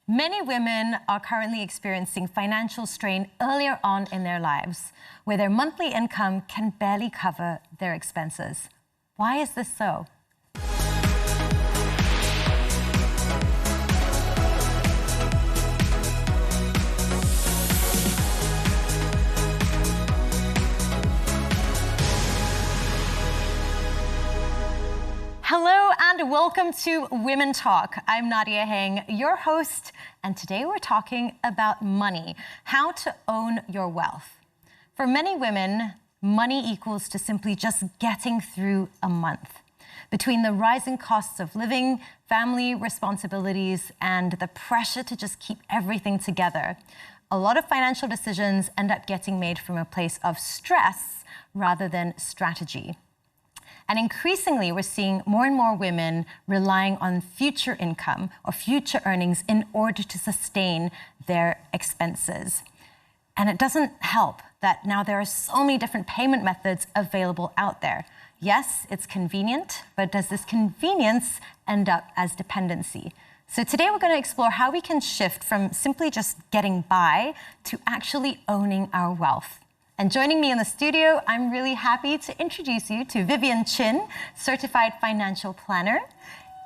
Many women are currently experiencing financial strain earlier on in their lives, where their monthly income can barely cover their expenses. Why is this so? Hello and welcome to Women Talk. I'm Nadia Heng, your host, and today we're talking about money, how to own your wealth. For many women, money equals to simply just getting through a month. Between the rising costs of living, family responsibilities, and the pressure to just keep everything together, a lot of financial decisions end up getting made from a place of stress rather than strategy. And increasingly, we're seeing more and more women relying on future income or future earnings in order to sustain their expenses. And it doesn't help that now there are so many different payment methods available out there. Yes, it's convenient, but does this convenience end up as dependency? So today we're going to explore how we can shift from simply just getting by to actually owning our wealth. And joining me in the studio, I'm really happy to introduce you to Vivian Chin, Certified Financial Planner.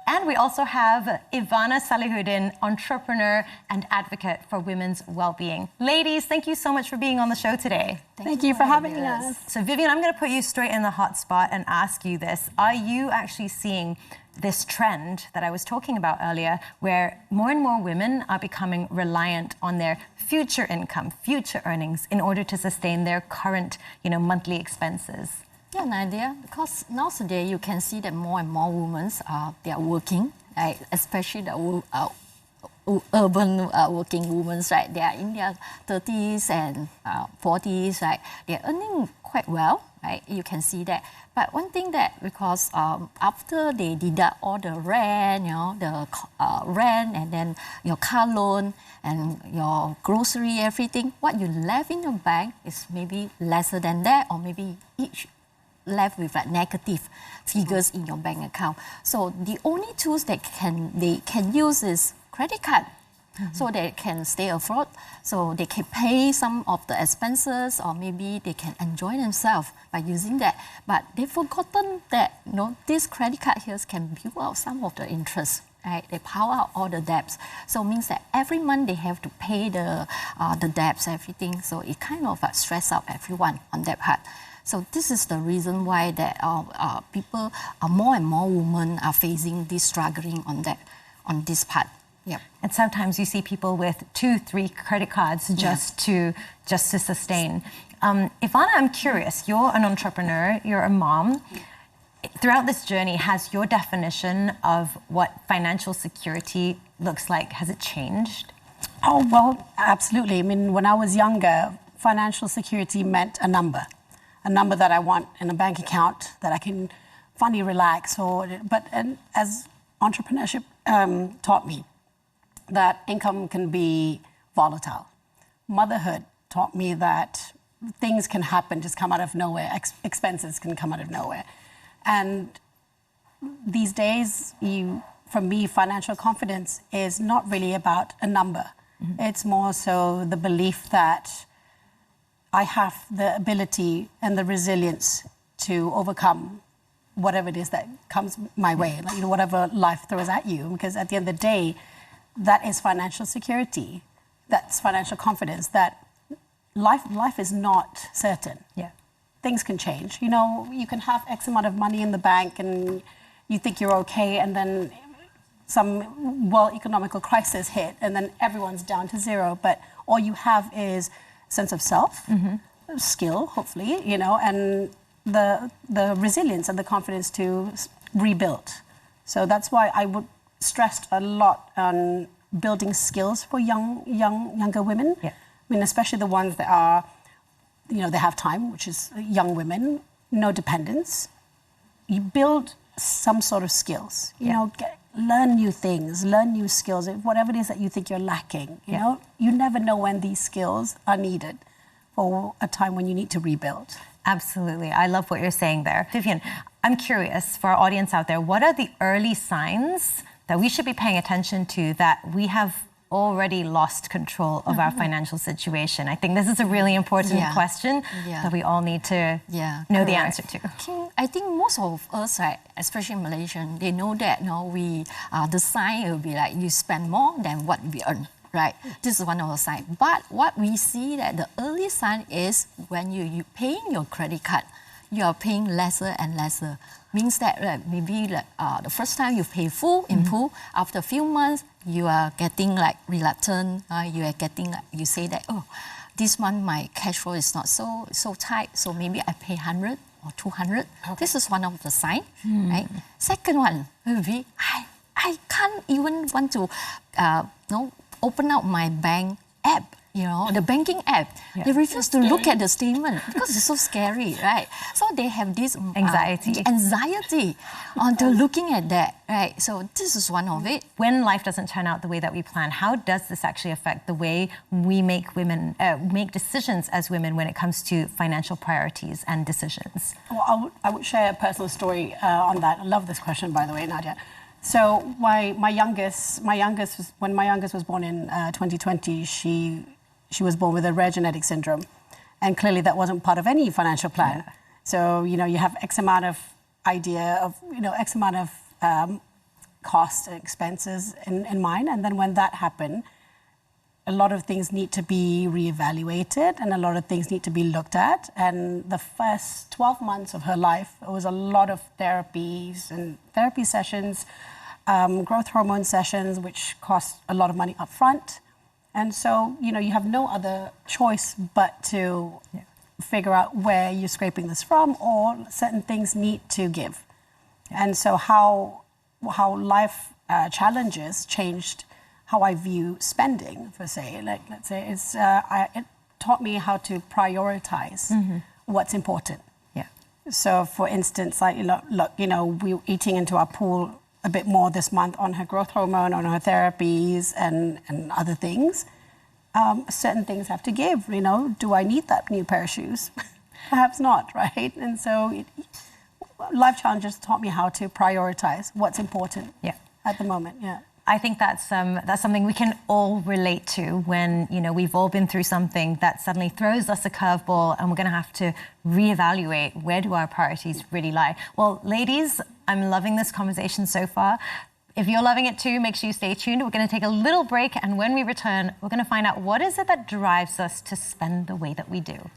And we also have Ivana Salihuddin, entrepreneur and advocate for women's well-being. Ladies, thank you so much for being on the show today. Thank you for having us. So Vivian, I'm going to put you straight in the hot spot and ask you this. Are you actually seeing this trend that I was talking about earlier, where more and more women are becoming reliant on their future income, future earnings, in order to sustain their current, monthly expenses? Yeah, Nadia, because nowadays you can see that more and more women they are working, right? Especially the urban working women, right? They are in their 30s and 40s, right? They are earning quite well, right? You can see that. But one thing that, because after they deduct all the rent, the rent and then your car loan and your grocery, everything, what you left in your bank is maybe lesser than that, or maybe each left with like negative figures in your bank account. So the only tools that they can use is credit card. So they can stay afloat, so they can pay some of the expenses, or maybe they can enjoy themselves by using that. But they've forgotten that this credit card here can build out some of the interest. Right? They power out all the debts. So it means that every month they have to pay the debts, everything. So it kind of stress out everyone on that part. So this is the reason why that people, more and more women are facing this struggling on this part. Yeah. And sometimes you see people with 2-3 credit cards just to sustain. Ivana, I'm curious, you're an entrepreneur, you're a mom. Throughout this journey, has your definition of what financial security looks like, has it changed? Oh, well, absolutely. I mean, when I was younger, financial security meant a number that I want in a bank account that I can finally relax. And as entrepreneurship taught me, that income can be volatile. Motherhood taught me that things can happen, just come out of nowhere. Expenses can come out of nowhere. And these days, for me, financial confidence is not really about a number. Mm-hmm. It's more so the belief that I have the ability and the resilience to overcome whatever it is that comes my way, whatever life throws at you. Because at the end of the day, that is financial security. That's financial confidence. That life is not certain. Yeah. Things can change. You can have X amount of money in the bank and you think you're okay, and then some world economical crisis hit, and then everyone's down to zero. But all you have is sense of self, skill, hopefully, and the resilience and the confidence to rebuild. So that's why I would stressed a lot on building skills for younger women. Yeah. I mean, especially the ones that are, they have time, which is young women, no dependence. You build some sort of skills, learn new things, learn new skills, whatever it is that you think you're lacking, you never know when these skills are needed for a time when you need to rebuild. Absolutely. I love what you're saying there. Vivian, I'm curious, for our audience out there, what are the early signs that we should be paying attention to that we have already lost control of our financial situation? I think this is a really important question that we all need to know the answer to. I think most of us, right, especially Malaysian, they know that we the sign will be like you spend more than what we earn. Right, this is one of the signs. But what we see that the early sign is when you paying your credit card, you are paying lesser and lesser. Means that maybe the first time you pay full in full, after a few months you are getting like reluctant. You are getting you say that, oh, this month my cash flow is not so tight, so maybe I pay 100 or 200. This is one of the sign, right? Second one will be I can't even want to open up my bank app, the banking app. They refuse to look at the statement because it's so scary, right? So they have this anxiety on to looking at that, right? So this is one of it. When life doesn't turn out the way that we plan, how does this actually affect the way we make decisions as women when it comes to financial priorities and decisions? Well, I would share a personal story on that. I love this question, by the way, Nadia. So when my youngest was born in 2020, she was born with a rare genetic syndrome, and clearly that wasn't part of any financial plan. So you have X amount of X amount of costs and expenses in mind, and then when that happened, a lot of things need to be reevaluated and a lot of things need to be looked at. And the first 12 months of her life, it was a lot of therapies and therapy sessions, growth hormone sessions, which cost a lot of money up front. And so, you have no other choice but to figure out where you're scraping this from, or certain things need to give. And so how life challenges changed how I view spending, per se. Like, let's say, it taught me how to prioritize what's important. Yeah. So, for instance, like, we were eating into our pool a bit more this month on her growth hormone, on her therapies, and other things. Certain things have to give. Do I need that new pair of shoes? Perhaps not, right? And so, life challenges taught me how to prioritize what's important. At the moment. I think that's something we can all relate to when, we've all been through something that suddenly throws us a curveball and we're going to have to reevaluate where do our priorities really lie. Well, ladies, I'm loving this conversation so far. If you're loving it too, make sure you stay tuned. We're going to take a little break, and when we return, we're going to find out what is it that drives us to spend the way that we do.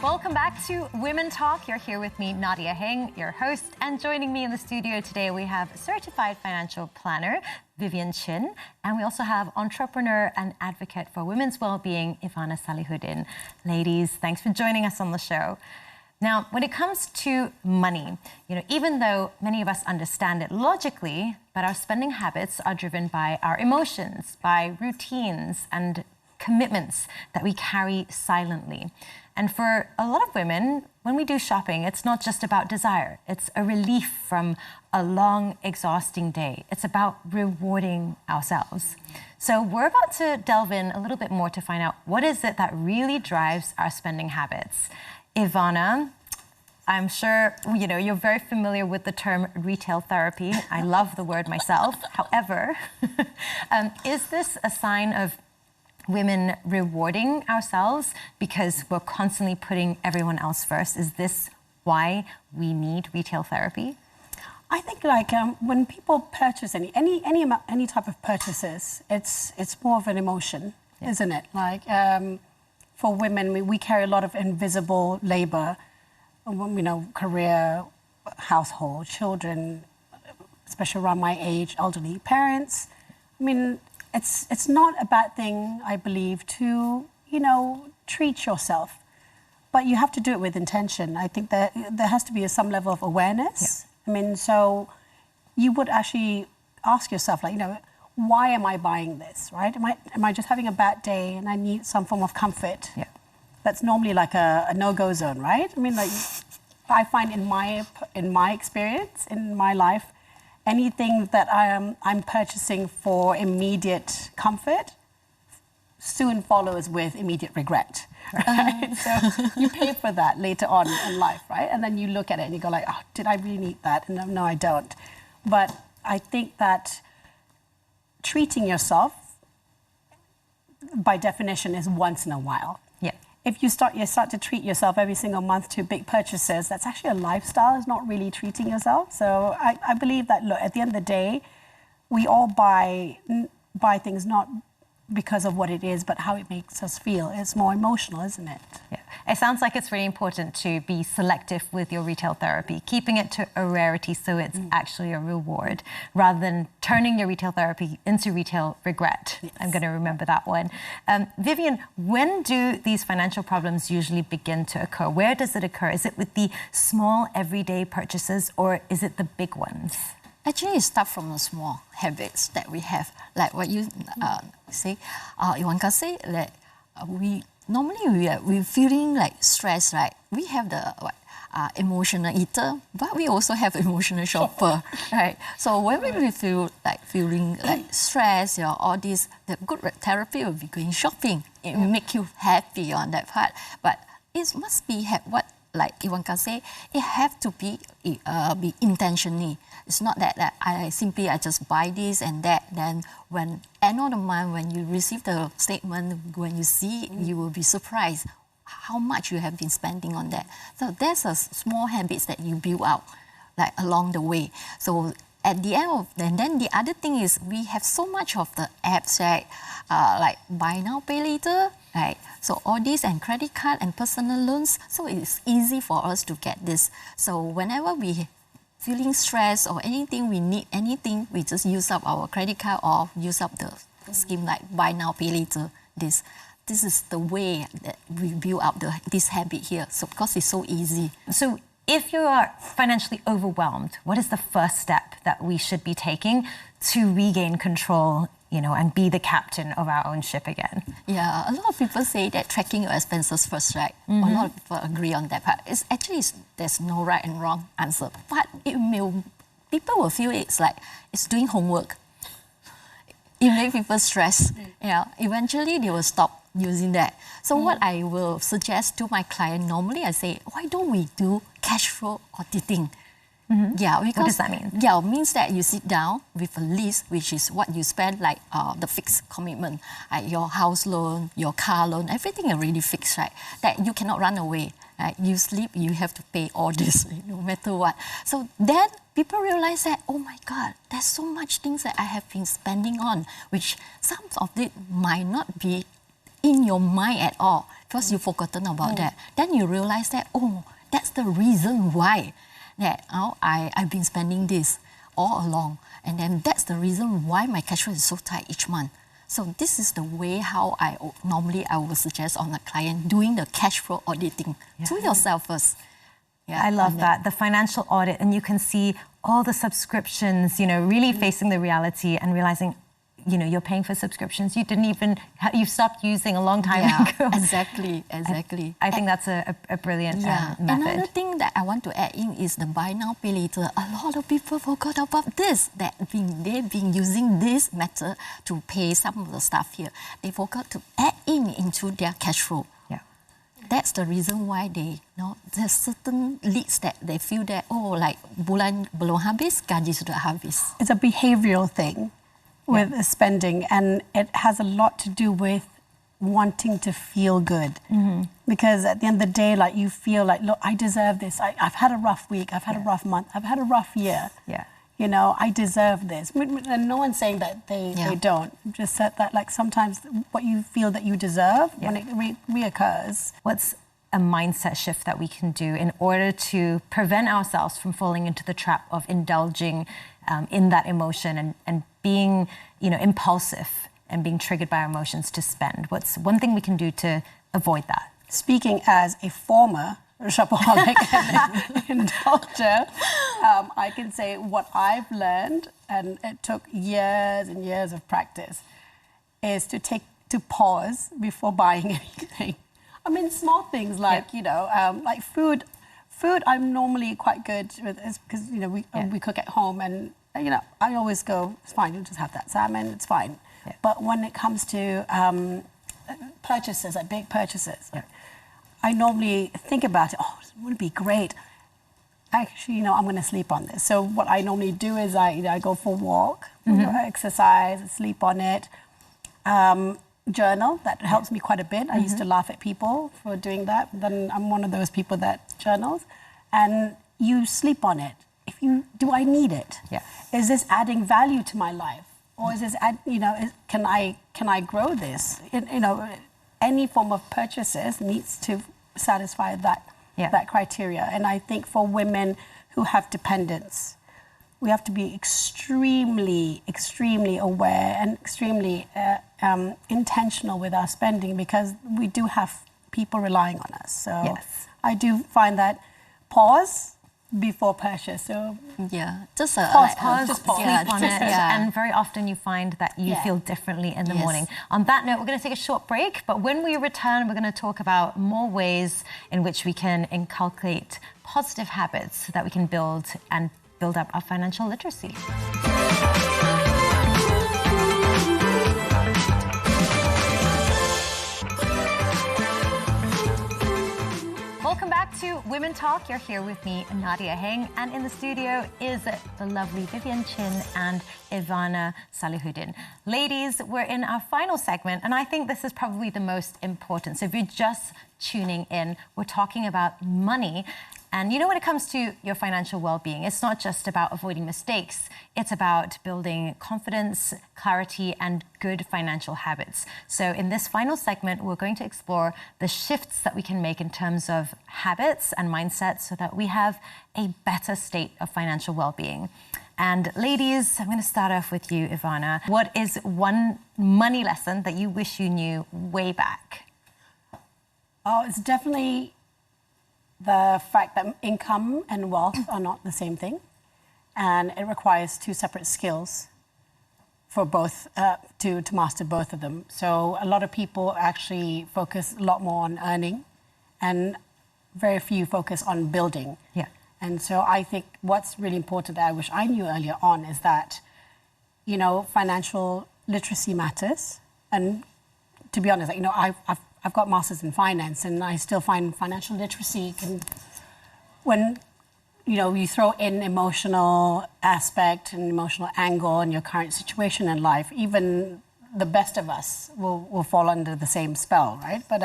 Welcome back to Women Talk. You're here with me, Nadia Heng, your host, and joining me in the studio today we have certified financial planner Vivian Chin, and we also have entrepreneur and advocate for women's well-being Ivana Salihuddin. Ladies, thanks for joining us on the show. Now, when it comes to money, even though many of us understand it logically, but our spending habits are driven by our emotions, by routines and commitments that we carry silently. And for a lot of women, when we do shopping, it's not just about desire. It's a relief from a long, exhausting day. It's about rewarding ourselves. So we're about to delve in a little bit more to find out what is it that really drives our spending habits. Ivana, I'm sure you're very familiar with the term retail therapy. I love the word myself. However, is this a sign of women rewarding ourselves because we're constantly putting everyone else first? Is this why we need retail therapy? I think when people purchase any type of purchases, it's more of an emotion, isn't it? For women, we carry a lot of invisible labor, career, household, children, especially around my age, elderly parents. It's not a bad thing, I believe, to, treat yourself. But you have to do it with intention. I think that there has to be some level of awareness. So you would actually ask yourself, why am I buying this, right? Am I just having a bad day and I need some form of comfort? That's normally like a no-go zone, right? I find in my experience, in my life, anything that I'm purchasing for immediate comfort soon follows with immediate regret. Right? So you pay for that later on in life, right? And then you look at it and you go like, oh, did I really need that? And no, I don't. But I think that treating yourself, by definition, is once in a while. Yeah. If you start to treat yourself every single month to big purchases, that's actually a lifestyle. It's not really treating yourself. So I believe that, look, at the end of the day, we all buy things not because of what it is, but how it makes us feel. It's more emotional, isn't it? Yeah. It sounds like it's really important to be selective with your retail therapy, keeping it to a rarity so it's actually a reward, rather than turning your retail therapy into retail regret. Yes. I'm going to remember that one. Vivian, when do these financial problems usually begin to occur? Where does it occur? Is it with the small everyday purchases, or is it the big ones? Actually, it starts from the small habits that we have, like what you say. Iwanka say that we feeling like stress, right? We have the emotional eater, but we also have emotional shopper, right? So when we feel like feeling like stress, all this, the good therapy will be going shopping. It will make you happy on that part, but it must be what. Like Iwanka say, it have to be intentionally. It's not that I just buy this and that. Then when end of the month, when you receive the statement, when you see it, you will be surprised how much you have been spending on that. So there's a small habits that you build out like along the way. So at the end of, and then the other thing is we have so much of the apps, right? Like buy now, pay later. Right. So all these and credit card and personal loans, so it's easy for us to get this. So whenever we feeling stressed or anything, we need anything, we just use up our credit card or use up the scheme like buy now, pay later. This is the way that we build up this habit here. So because it's so easy. So if you are financially overwhelmed, what is the first step that we should be taking to regain control, and be the captain of our own ship again? Yeah, a lot of people say that tracking your expenses first, right? Mm-hmm. A lot of people agree on that part. There's no right and wrong answer, but people will feel it's like it's doing homework. It makes people stress. Eventually they will stop using that. So what I will suggest to my client, normally I say, why don't we do cash flow auditing? Mm-hmm. Yeah, because what does that mean? Yeah, it means that you sit down with a list, which is what you spend, like the fixed commitment, like your house loan, your car loan, everything already fixed, right? That you cannot run away. Right? You sleep, you have to pay all this, no matter what. So then people realize that, oh my God, there's so much things that I have been spending on, which some of it might not be in your mind at all, because you've forgotten about that. Then you realize that, oh, that's the reason why that I've been spending this all along. And then that's the reason why my cash flow is so tight each month. So this is the way how I would suggest on a client doing the cash flow auditing to yourself first. Yeah, I love that. The financial audit, and you can see all the subscriptions, really facing the reality and realizing, you're paying for subscriptions you stopped using a long time ago. Exactly. I think that's a brilliant method. Another thing that I want to add in is the buy now, pay later. A lot of people forgot about this, that they've been using this method to pay some of the stuff here. They forgot to add into their cash flow. Yeah. That's the reason why there's certain leads that they feel that, like bulan belum habis, gaji sudah habis. It's a behavioral thing with spending, and it has a lot to do with wanting to feel good. Mm-hmm. Because at the end of the day, like you feel like, look, I deserve this. I've had a rough week. I've had a rough month. I've had a rough year. Yeah. I deserve this. And no one's saying that they don't. Just said that like sometimes what you feel that you deserve when it reoccurs. What's a mindset shift that we can do in order to prevent ourselves from falling into the trap of indulging in that emotion and being, impulsive and being triggered by our emotions to spend? What's one thing we can do to avoid that? Speaking as a former shopaholic and indulger, I can say what I've learned, and it took years and years of practice, is to pause before buying anything. I mean, small things like, like food. Food, I'm normally quite good with, because, we cook at home, and, I always go, it's fine, you'll just have that salmon, it's fine. Yeah. But when it comes to purchases, like big purchases, I normally think about it. Oh, it would be great. Actually, I'm going to sleep on this. So what I normally do is I go for a walk, exercise, sleep on it. Journal, that helps me quite a bit. I used to laugh at people for doing that. Then I'm one of those people that journals. And you sleep on it. Do I need it? Yeah. Is this adding value to my life? Or is this, can I grow this? Any form of purchases needs to satisfy that criteria. And I think for women who have dependents, we have to be extremely, extremely aware and extremely intentional with our spending, because we do have people relying on us. So I do find that pause before purchase. So just pause. Sleep on it. And very often you find that you feel differently in the morning. On that note, we're going to take a short break, but when we return, we're going to talk about more ways in which we can inculcate positive habits that we can build up our financial literacy. Welcome back to Women Talk. You're here with me, Nadia Heng, and in the studio is the lovely Vivian Chin and Ivana Salihuddin. Ladies, we're in our final segment, and I think this is probably the most important. So if you're just tuning in, we're talking about money. And when it comes to your financial well-being, it's not just about avoiding mistakes. It's about building confidence, clarity, and good financial habits. So in this final segment, we're going to explore the shifts that we can make in terms of habits and mindsets so that we have a better state of financial well-being. And ladies, I'm going to start off with you, Ivana. What is one money lesson that you wish you knew way back? Oh, it's definitely the fact that income and wealth are not the same thing, and it requires two separate skills for both to master both of them. So a lot of people actually focus a lot more on earning, and very few focus on building. Yeah. And so I think what's really important that I wish I knew earlier on is that, financial literacy matters. And to be honest, I've got masters in finance, and I still find financial literacy when you throw in emotional aspect and emotional angle in your current situation in life, even the best of us will fall under the same spell, right? But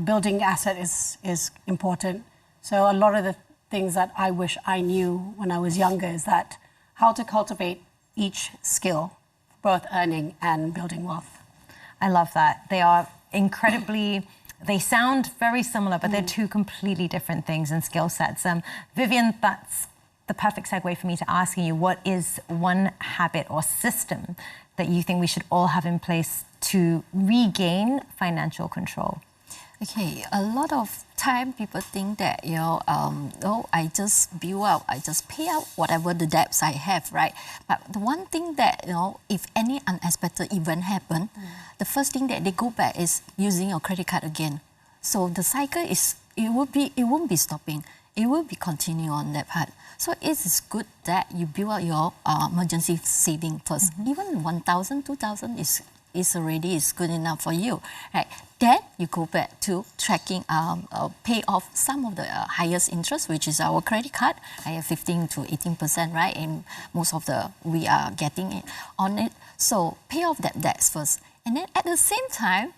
building asset is important. So a lot of the things that I wish I knew when I was younger is that how to cultivate each skill, both earning and building wealth. I love that. They are they sound very similar, but they're two completely different things and skill sets. Vivian, that's the perfect segue for me to asking you, what is one habit or system that you think we should all have in place to regain financial control? Okay, a lot of time people think that, I just build up, I just pay out whatever the debts I have, right? But the one thing that, if any unexpected event happen, the first thing that they go back is using your credit card again. So the cycle it won't be stopping. It will be continuing on that part. So it is good that you build up your emergency saving first. Even 1,000, 2,000 is good enough for you, right? Then you go back to tracking, pay off some of the highest interest, which is our credit card. I have 15 to 18%, right? And most of we are getting it on it. So pay off that debts first, and then at the same time,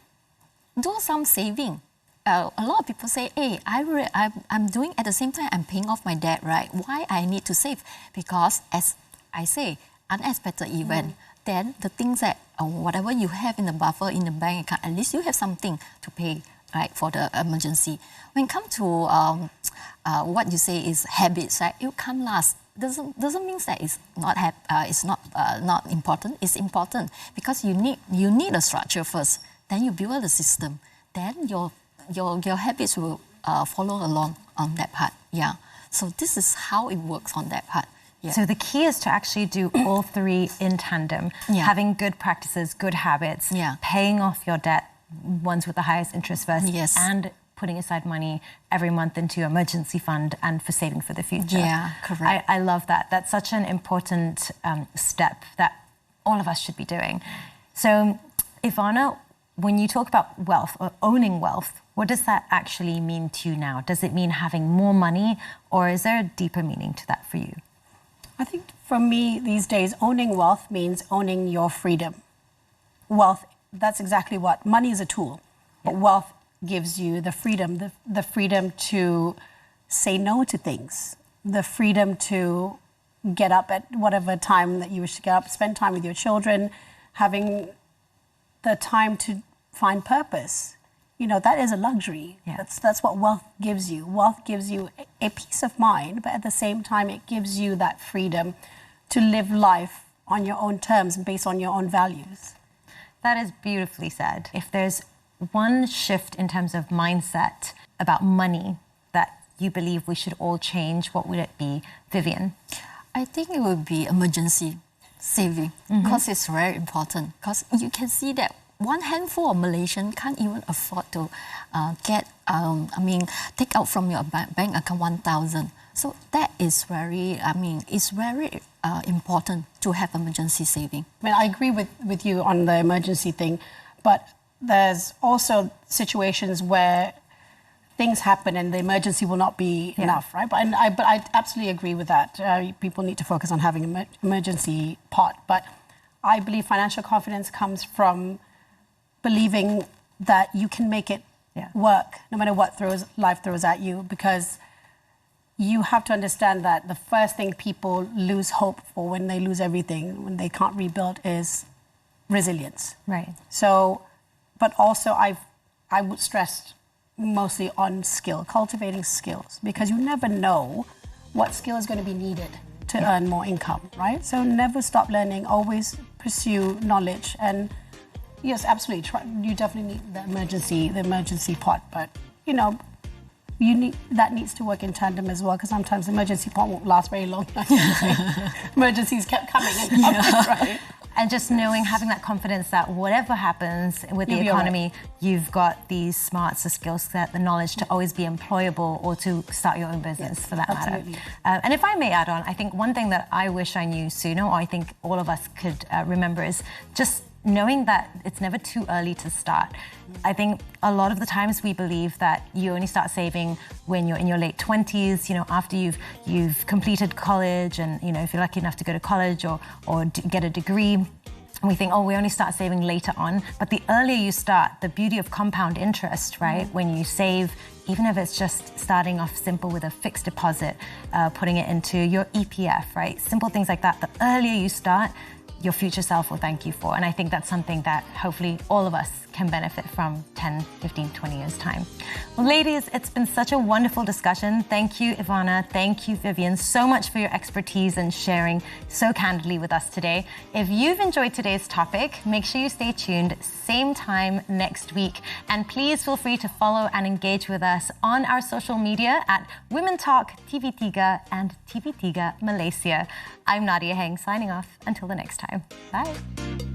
do some saving. A lot of people say, hey, I'm doing at the same time, I'm paying off my debt, right? Why I need to save? Because as I say, unexpected event. Then the things that whatever you have in the buffer in the bank account, at least you have something to pay, right, for the emergency. When it comes to what you say is habits, right, it will come last. Doesn't mean that it's not important. It's important because you need a structure first. Then you build the system. Then your habits will follow along on that part. Yeah. So this is how it works on that part. Yeah. So the key is to actually do all three in tandem. Having good practices, good habits, paying off your debt, ones with the highest interest first, and putting aside money every month into your emergency fund and for saving for the future. Yeah, correct. I love that. That's such an important step that all of us should be doing. So, Ivana, when you talk about wealth or owning wealth, what does that actually mean to you now? Does it mean having more money, or is there a deeper meaning to that for you? I think for me these days, owning wealth means owning your freedom. Wealth, that's exactly what, money is a tool, but wealth gives you the freedom, the freedom to say no to things, the freedom to get up at whatever time that you wish to get up, spend time with your children, having the time to find purpose. You know, that is a luxury. Yeah. That's what wealth gives you. Wealth gives you a peace of mind, but at the same time, it gives you that freedom to live life on your own terms and based on your own values. That is beautifully said. If there's one shift in terms of mindset about money that you believe we should all change, what would it be, Vivian? I think it would be emergency saving, because it's very important. Because you can see that one handful of Malaysians can't even afford to take out from your bank account 1,000. So that is very, it's very important to have emergency saving. I mean, I agree with you on the emergency thing, but there's also situations where things happen and the emergency will not be enough, right? But I absolutely agree with that. People need to focus on having an emergency pot. But I believe financial confidence comes from believing that you can make it work no matter what life throws at you, because you have to understand that the first thing people lose hope for when they lose everything, when they can't rebuild, is resilience. Right. So, but also I would stress mostly on skill, cultivating skills, because you never know what skill is going to be needed to earn more income, right? So never stop learning, always pursue knowledge. And yes, absolutely, you definitely need the emergency pot, but you know, that needs to work in tandem as well, because sometimes the emergency pot won't last very long. Emergencies kept coming and coming, right? And just having that confidence that whatever happens with the economy, you've got these smarts, the skill set, the knowledge to always be employable or to start your own business for that matter. And if I may add on, I think one thing that I wish I knew sooner, or I think all of us could remember, is just knowing that it's never too early to start. I think a lot of the times we believe that you only start saving when you're in your late 20s, after you've completed college and, if you're lucky enough to go to college or get a degree. And we think, we only start saving later on. But the earlier you start, the beauty of compound interest, right? When you save, even if it's just starting off simple with a fixed deposit, putting it into your EPF, right? Simple things like that. The earlier you start, your future self will thank you for. And I think that's something that hopefully all of us can benefit from 10, 15, 20 years' time. Well, ladies, it's been such a wonderful discussion. Thank you, Ivana. Thank you, Vivian, so much for your expertise and sharing so candidly with us today. If you've enjoyed today's topic, make sure you stay tuned, same time next week. And please feel free to follow and engage with us on our social media at Women Talk, TV3 and TV3 Malaysia. I'm Nadia Heng, signing off. Until the next time. Bye.